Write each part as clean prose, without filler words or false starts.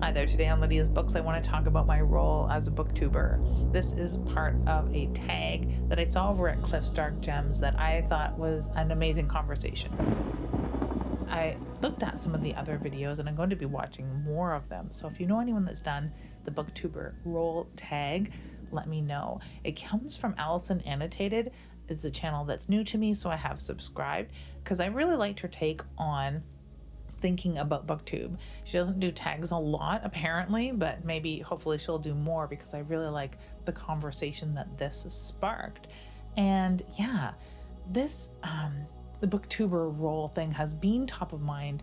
Hi there, today on Lydia's Books I want to talk about my role as a booktuber. This is part of a tag that I saw over at Cliff's Dark Gems that I thought was an amazing conversation. I looked at some of the other videos and I'm going to be watching more of them. So if you know anyone that's done the booktuber role tag, let me know. It comes from Allison Annotated. It's a channel that's new to me, so I have subscribed because I really liked her take on thinking about BookTube. She doesn't do tags a lot apparently, but maybe hopefully she'll do more because I really like the conversation that this sparked. And yeah, this the booktuber role thing has been top of mind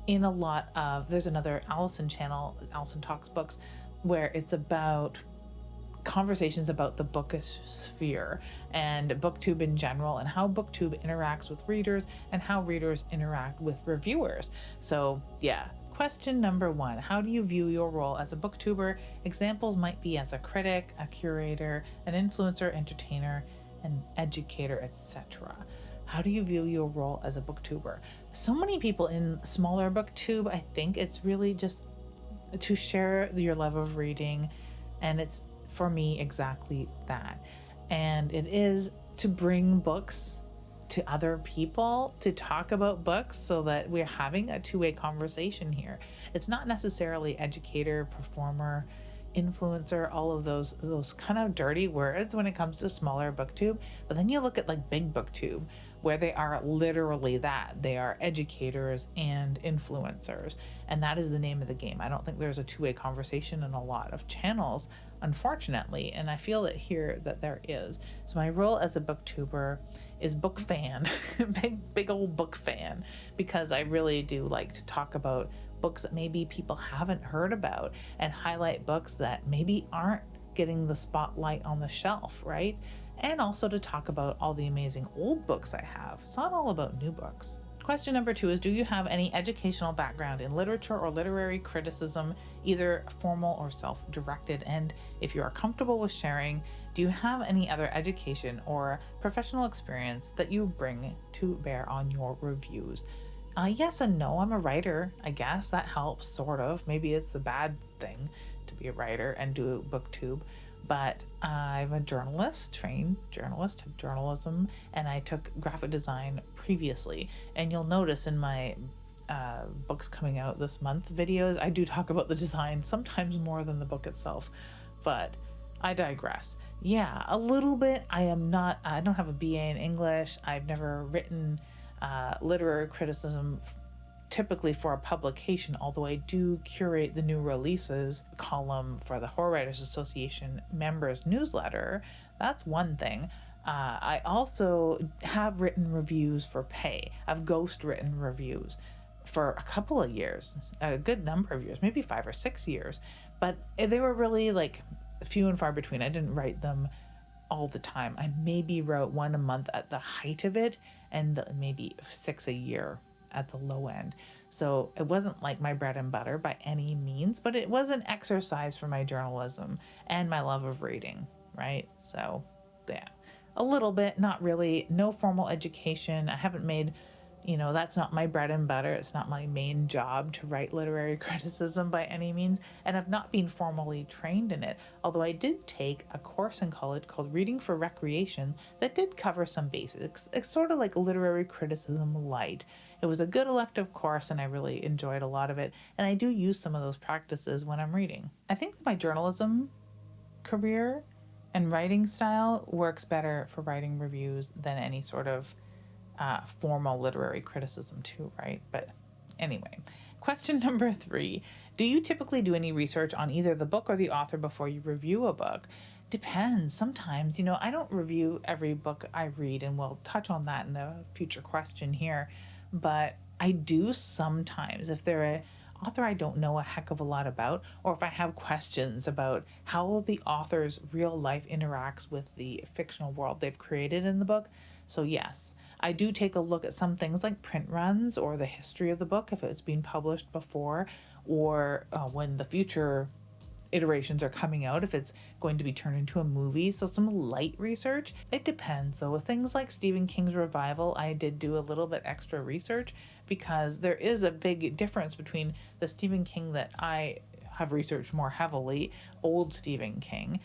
in a lot of, there's another Allison channel, Allison Talks Books, where it's about conversations about the bookish sphere and booktube in general and how booktube interacts with readers and how readers interact with reviewers. So yeah, question number 1, how do you view your role as a booktuber? Examples might be as a critic, a curator, an influencer, entertainer, an educator, etc. How do you view your role as a booktuber? So many people in smaller booktube, I think it's really just to share your love of reading, and it's for me exactly that. And it is to bring books to other people, to talk about books so that we're having a two-way conversation here. It's not necessarily educator, performer, influencer, all of those kind of dirty words when it comes to smaller booktube. But then you look at like big booktube, where they are literally that. They are educators and influencers, and that is the name of the game. I don't think there's a two-way conversation in a lot of channels, unfortunately, and I feel it here that there is. So my role as a booktuber is book fan, big old book fan, because I really do like to talk about books that maybe people haven't heard about and highlight books that maybe aren't getting the spotlight on the shelf, right? And also to talk about all the amazing old books I have. It's not all about new books. Question number 2 is, do you have any educational background in literature or literary criticism, either formal or self-directed? And if you are comfortable with sharing, do you have any other education or professional experience that you bring to bear on your reviews? Yes and no. I'm a writer, I guess. That helps, sort of. Maybe it's the bad thing to be a writer and do booktube. But I'm a journalist, trained journalist, have journalism, and I took graphic design previously. And you'll notice in my books coming out this month videos, I do talk about the design, sometimes more than the book itself. But I digress. Yeah, a little bit. I don't have a BA in English. I've never written literary criticism typically for a publication, although I do curate the new releases column for the Horror Writers Association members newsletter. That's one thing. I also have written reviews for pay. I've ghost written reviews for a couple of years, a good number of years, maybe 5 or 6 years, but they were really like few and far between. I didn't write them all the time. I maybe wrote 1 a month at the height of it, and maybe 6 a year at the low end. So it wasn't like my bread and butter by any means, but it was an exercise for my journalism and my love of reading, right? So yeah, a little bit, not really, no formal education. I haven't made, that's not my bread and butter. It's not my main job to write literary criticism by any means, and I've not been formally trained in it, although I did take a course in college called Reading for Recreation that did cover some basics. It's sort of like literary criticism light. It was a good elective course and I really enjoyed a lot of it, and I do use some of those practices when I'm reading. I think my journalism career and writing style works better for writing reviews than any sort of formal literary criticism too, right? But anyway, question number 3. Do you typically do any research on either the book or the author before you review a book? Depends. Sometimes, I don't review every book I read, and we'll touch on that in a future question here, but I do sometimes. If they're an author I don't know a heck of a lot about, or if I have questions about how the author's real life interacts with the fictional world they've created in the book. So yes, I do take a look at some things like print runs or the history of the book if it's been published before, or when the future iterations are coming out, if it's going to be turned into a movie. So some light research. It depends. So with things like Stephen King's Revival, I did do a little bit extra research because there is a big difference between the Stephen King that I have researched more heavily old Stephen King.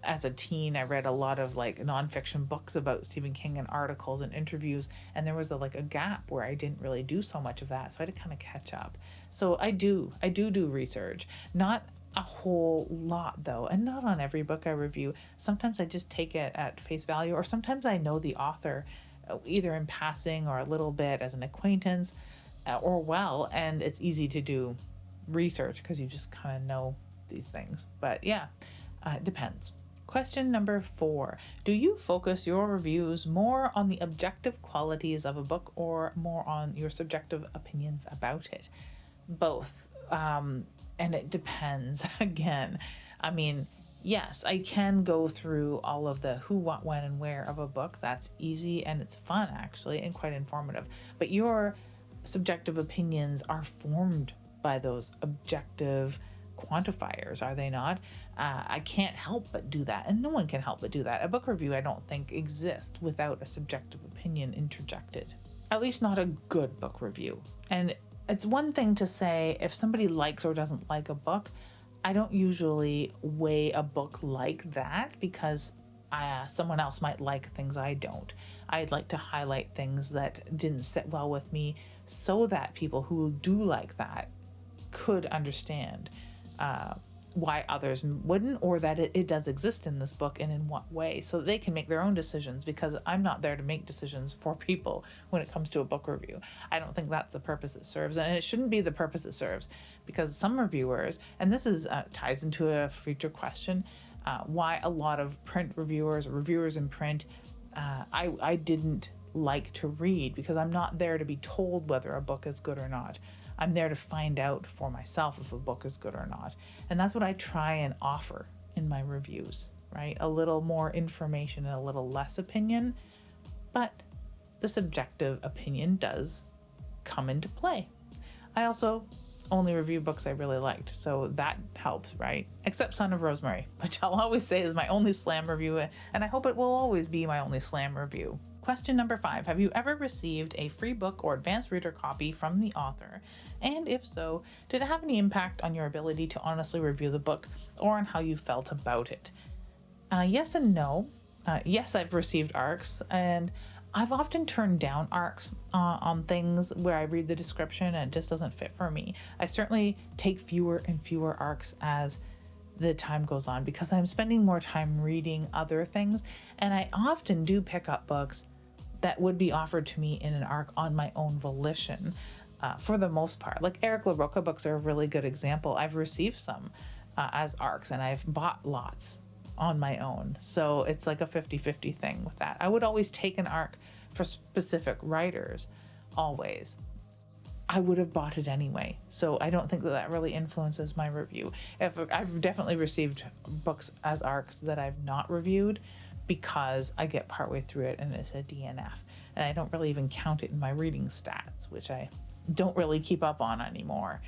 As a teen, I read a lot of like nonfiction books about Stephen King and articles and interviews, and there was a gap where I didn't really do so much of that, so I had to kind of catch up. So I do research, not a whole lot though, and not on every book I review. Sometimes I just take it at face value, or sometimes I know the author either in passing or a little bit as an acquaintance, and it's easy to do research because you just kind of know these things. But yeah, it depends. Question number 4. Do you focus your reviews more on the objective qualities of a book or more on your subjective opinions about it? Both. And it depends. Again, I mean, yes, I can go through all of the who, what, when, and where of a book. That's easy and it's fun, actually, and quite informative. But your subjective opinions are formed by those objective quantifiers, are they not? I can't help but do that, and no one can help but do that. A book review, I don't think, exists without a subjective opinion interjected. At least not a good book review. And it's one thing to say if somebody likes or doesn't like a book. I don't usually weigh a book like that because someone else might like things I don't. I'd like to highlight things that didn't sit well with me so that people who do like that could understand why others wouldn't, or that it does exist in this book and in what way, so they can make their own decisions, because I'm not there to make decisions for people when it comes to a book review. I don't think that's the purpose it serves, and it shouldn't be the purpose it serves, because some reviewers, and this is ties into a future question, why a lot of print reviewers or reviewers in print, I didn't like to read, because I'm not there to be told whether a book is good or not. I'm there to find out for myself if a book is good or not. And that's what I try and offer in my reviews, right? A little more information and a little less opinion, but the subjective opinion does come into play. I also only review books I really liked, so that helps, right? Except Son of Rosemary, which I'll always say is my only slam review, and I hope it will always be my only slam review. Question number 5. Have you ever received a free book or advanced reader copy from the author? And if so, did it have any impact on your ability to honestly review the book or on how you felt about it? Yes and no. Yes, I've received ARCs, and I've often turned down ARCs on things where I read the description and it just doesn't fit for me. I certainly take fewer and fewer ARCs as the time goes on, because I'm spending more time reading other things, and I often do pick up books that would be offered to me in an ARC on my own volition, for the most part. Like Eric LaRocca books are a really good example. I've received some as ARCs, and I've bought lots on my own. So it's like a 50-50 thing with that. I would always take an ARC for specific writers, always. I would have bought it anyway. So I don't think that really influences my review. I've definitely received books as ARCs that I've not reviewed, because I get partway through it and it's a DNF, and I don't really even count it in my reading stats, which I don't really keep up on anymore.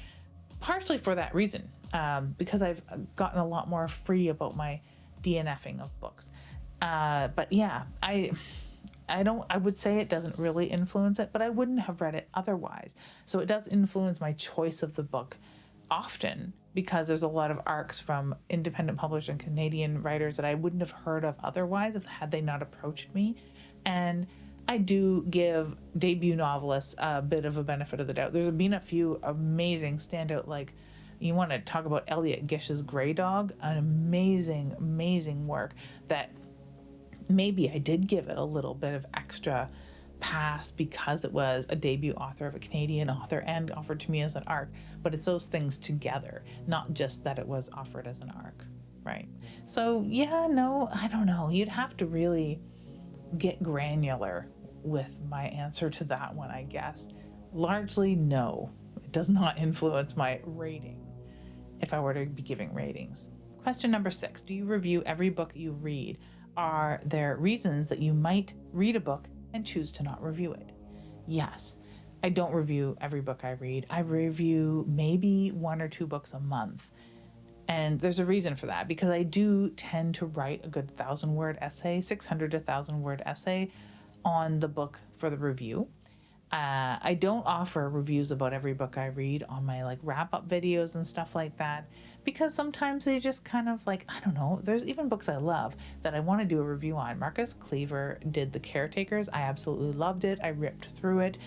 Partially for that reason, because I've gotten a lot more free about my DNFing of books. But yeah, I would say it doesn't really influence it, but I wouldn't have read it otherwise. So it does influence my choice of the book often, because there's a lot of ARCs from independent published and Canadian writers that I wouldn't have heard of otherwise had they not approached me. And I do give debut novelists a bit of a benefit of the doubt. There's been a few amazing standout, like, you want to talk about Elliot Gish's Grey Dog, an amazing, amazing work that maybe I did give it a little bit of extra pass because it was a debut author of a Canadian author and offered to me as an ARC, but it's those things together, not just that it was offered as an ARC, right? So yeah, no, I don't know. You'd have to really get granular with my answer to that one, I guess. Largely, no. It does not influence my rating if I were to be giving ratings. Question number 6. Do you review every book you read? Are there reasons that you might read a book and choose to not review it? Yes. I don't review every book I read. I review maybe 1 or 2 books a month. And there's a reason for that, because I do tend to write a good 1,000-word essay, 600 to 1,000-word essay on the book for the review. I don't offer reviews about every book I read on my like wrap up videos and stuff like that, because sometimes they just kind of like, I don't know, there's even books I love that I want to do a review on. Marcus Cleaver did The Caretakers. I absolutely loved it. I ripped through it.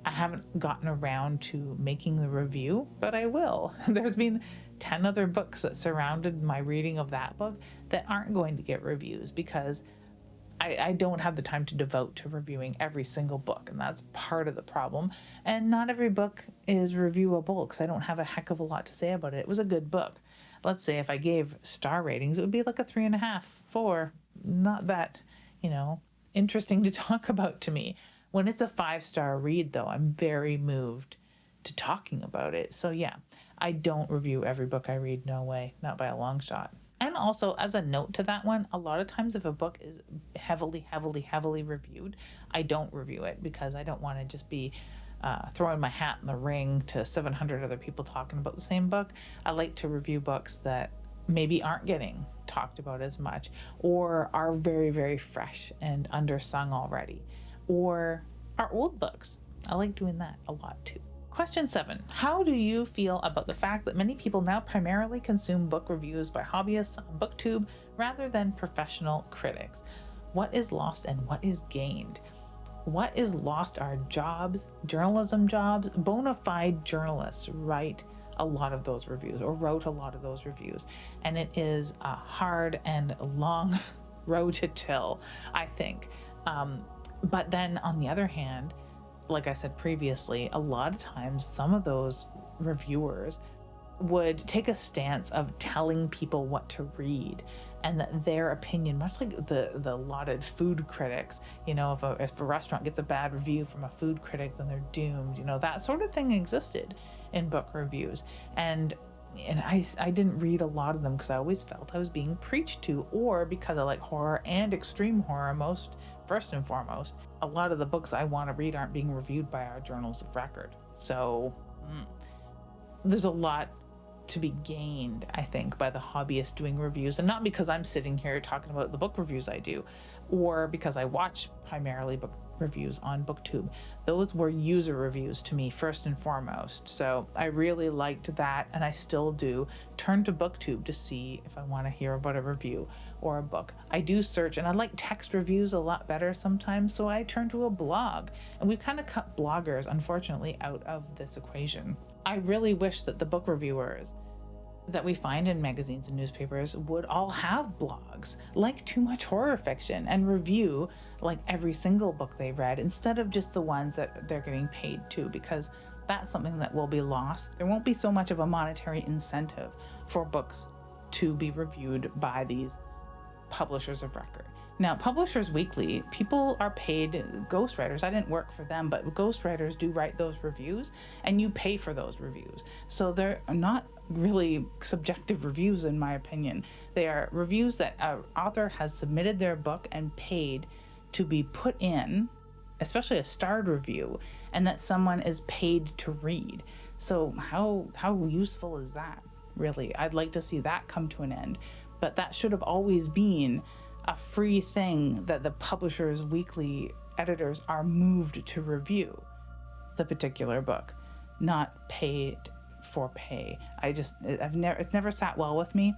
I haven't gotten around to making the review, but I will. There's been 10 other books that surrounded my reading of that book that aren't going to get reviews because I don't have the time to devote to reviewing every single book, and that's part of the problem. And not every book is reviewable because I don't have a heck of a lot to say about it. It was a good book. Let's say if I gave star ratings, it would be like a 3.5, 4. Not that, interesting to talk about to me. When it's a 5-star read, though, I'm very moved to talking about it. So yeah, I don't review every book I read. No way, not by a long shot. And also, as a note to that one, a lot of times if a book is heavily reviewed, I don't review it because I don't want to just be throwing my hat in the ring to 700 other people talking about the same book. I like to review books that maybe aren't getting talked about as much or are very, very fresh and undersung already, or are old books. I like doing that a lot too. Question 7. How do you feel about the fact that many people now primarily consume book reviews by hobbyists on BookTube rather than professional critics? What is lost and what is gained? What is lost are jobs, journalism jobs. Bona fide journalists write a lot of those reviews or wrote a lot of those reviews. And it is a hard and long road to till, I think. But then on the other hand, like I said previously, a lot of times some of those reviewers would take a stance of telling people what to read and that their opinion, much like the lauded food critics, if a restaurant gets a bad review from a food critic, then they're doomed. That sort of thing existed in book reviews. And I didn't read a lot of them because I always felt I was being preached to, or because I like horror and extreme horror first and foremost. A lot of the books I want to read aren't being reviewed by our journals of record. So there's a lot to be gained, I think, by the hobbyist doing reviews, and not because I'm sitting here talking about the book reviews I do, or because I watch primarily book reviews on BookTube. Those were user reviews to me first and foremost. So I really liked that, and I still do turn to BookTube to see if I want to hear about a review or a book. I do search, and I like text reviews a lot better sometimes, so I turn to a blog. And we've kind of cut bloggers, unfortunately, out of this equation. I really wish that the book reviewers that we find in magazines and newspapers would all have blogs like Too Much Horror Fiction and review like every single book they read instead of just the ones that they're getting paid to, because that's something that will be lost. There won't be so much of a monetary incentive for books to be reviewed by these publishers of record. Now, Publishers Weekly, people are paid, ghostwriters. I didn't work for them, but ghostwriters do write those reviews, and you pay for those reviews. So they're not really subjective reviews, in my opinion. They are reviews that an author has submitted their book and paid to be put in, especially a starred review, and that someone is paid to read. So how useful is that, really? I'd like to see that come to an end. But that should have always been a free thing that the Publishers Weekly editors are moved to review the particular book, not paid for pay. It's never sat well with me.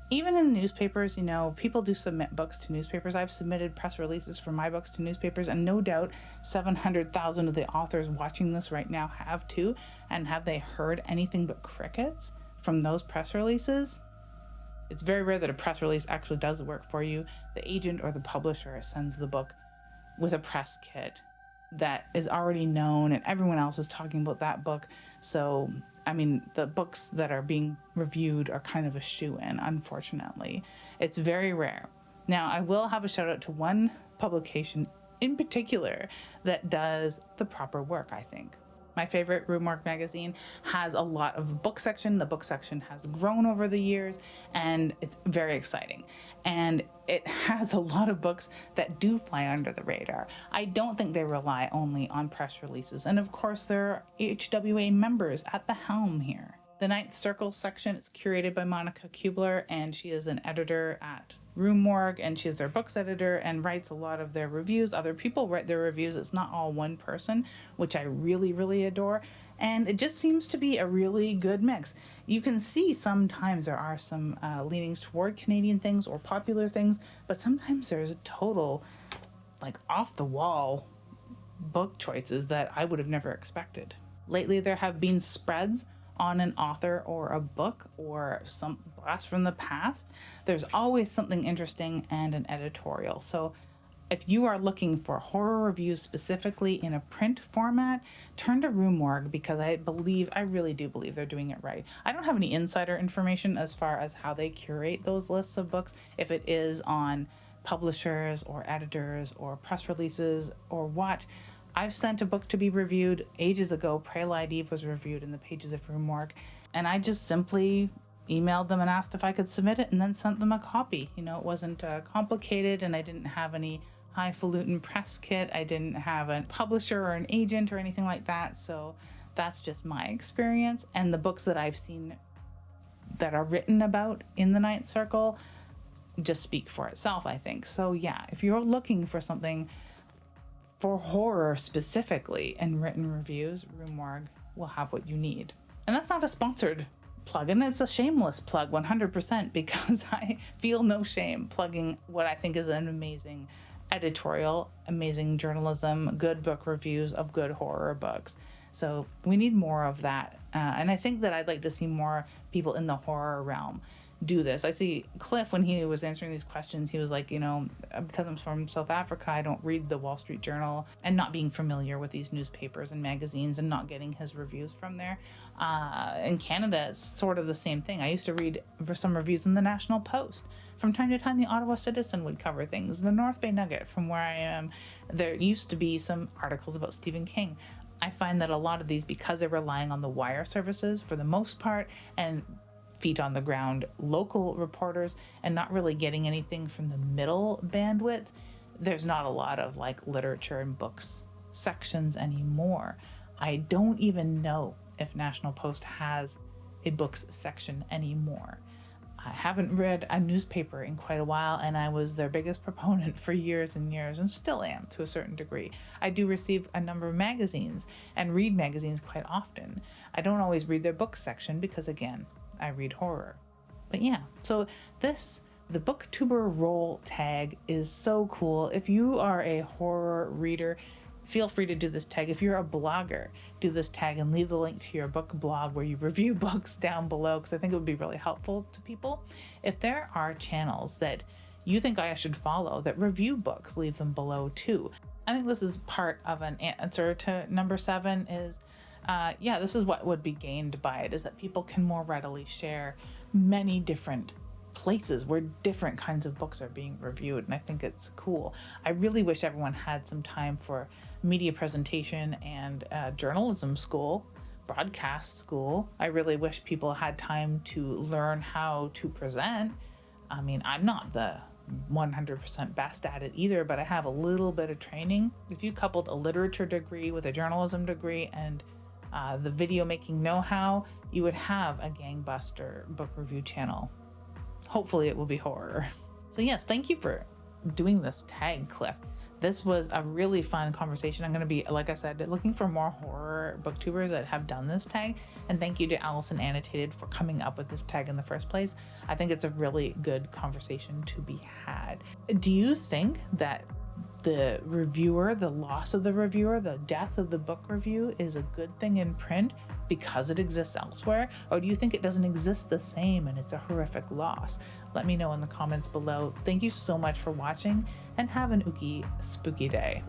Even in newspapers, people do submit books to newspapers. I've submitted press releases for my books to newspapers, and no doubt 700,000 of the authors watching this right now have too. And have they heard anything but crickets from those press releases? It's very rare that a press release actually does the work for you. The agent or the publisher sends the book with a press kit that is already known, and everyone else is talking about that book. So, the books that are being reviewed are kind of a shoo-in, unfortunately. It's very rare. Now, I will have a shout out to one publication in particular that does the proper work, I think. My favorite, Roomwork magazine, has a lot of book section. The book section has grown over the years, and it's very exciting. And it has a lot of books that do fly under the radar. I don't think they rely only on press releases. And of course, there are HWA members at the helm here. The Ninth Circle section is curated by Monica Kubler, and she is an editor at Rue Morgue, and she's their books editor and writes a lot of their reviews. Other people write their reviews. It's not all one person, which I really, really adore. And it just seems to be a really good mix. You can see sometimes there are some leanings toward Canadian things or popular things, but sometimes there's a total, like, off-the-wall book choices that I would have never expected. Lately, there have been spreads on an author or a book or some blast from the past. There's always something interesting and an editorial. So if you are looking for horror reviews specifically in a print format, turn to Rue Morgue, because I really do believe they're doing it right. I don't have any insider information as far as how they curate those lists of books, if it is on publishers or editors or press releases or what. I've sent a book to be reviewed ages ago. Pralide Eve was reviewed in the pages of Rue Morgue, and I just simply emailed them and asked if I could submit it, and then sent them a copy. You know, it wasn't complicated, and I didn't have any highfalutin press kit. I didn't have a publisher or an agent or anything like that. So that's just my experience, and the books that I've seen that are written about in the Ninth Circle just speak for itself, I think. So yeah, if you're looking for something for horror specifically and written reviews, Rue Morgue will have what you need. And that's not a sponsored plug, and it's a shameless plug 100%, because I feel no shame plugging what I think is an amazing editorial, amazing journalism, good book reviews of good horror books. So we need more of that. And I think that I'd like to see more people in the horror realm do this. I see Cliff, when he was answering these questions, he was like, you know, because I'm from South Africa, I don't read the Wall Street Journal, and not being familiar with these newspapers and magazines and not getting his reviews from there. In Canada, it's sort of the same thing. I used to read some reviews in the National Post. From time to time, the Ottawa Citizen would cover things. The North Bay Nugget, from where I am, there used to be some articles about Stephen King. I find that a lot of these, because they're relying on the wire services for the most part, and feet on the ground local reporters, and not really getting anything from the middle bandwidth, there's not a lot of like literature and books sections anymore. I don't even know if National Post has a books section anymore. I haven't read a newspaper in quite a while, and I was their biggest proponent for years and years, and still am to a certain degree. I do receive a number of magazines and read magazines quite often. I don't always read their books section because, again, I read horror. But yeah, so the booktuber role tag is so cool. If you are a horror reader, feel free to do this tag. If you're a blogger, do this tag and leave the link to your book blog where you review books down below, because I think it would be really helpful to people. If there are channels that you think I should follow that review books, leave them below too. I think this is part of an answer to number 7 is this is what would be gained by it, is that people can more readily share many different places where different kinds of books are being reviewed, and I think it's cool. I really wish everyone had some time for media presentation and journalism school, broadcast school. I really wish people had time to learn how to present. I mean, I'm not the 100% best at it either, but I have a little bit of training. If you coupled a literature degree with a journalism degree and the video making know-how, you would have a gangbuster book review channel. Hopefully it will be horror. So yes, thank you for doing this tag, Cliff. This was a really fun conversation. I'm going to be, like I said, looking for more horror booktubers that have done this tag. And thank you to Allison Annotated for coming up with this tag in the first place. I think it's a really good conversation to be had. Do you think that the reviewer, the loss of the reviewer, the death of the book review is a good thing in print because it exists elsewhere? Or do you think it doesn't exist the same and it's a horrific loss? Let me know in the comments below. Thank you so much for watching, and have an ooky spooky day.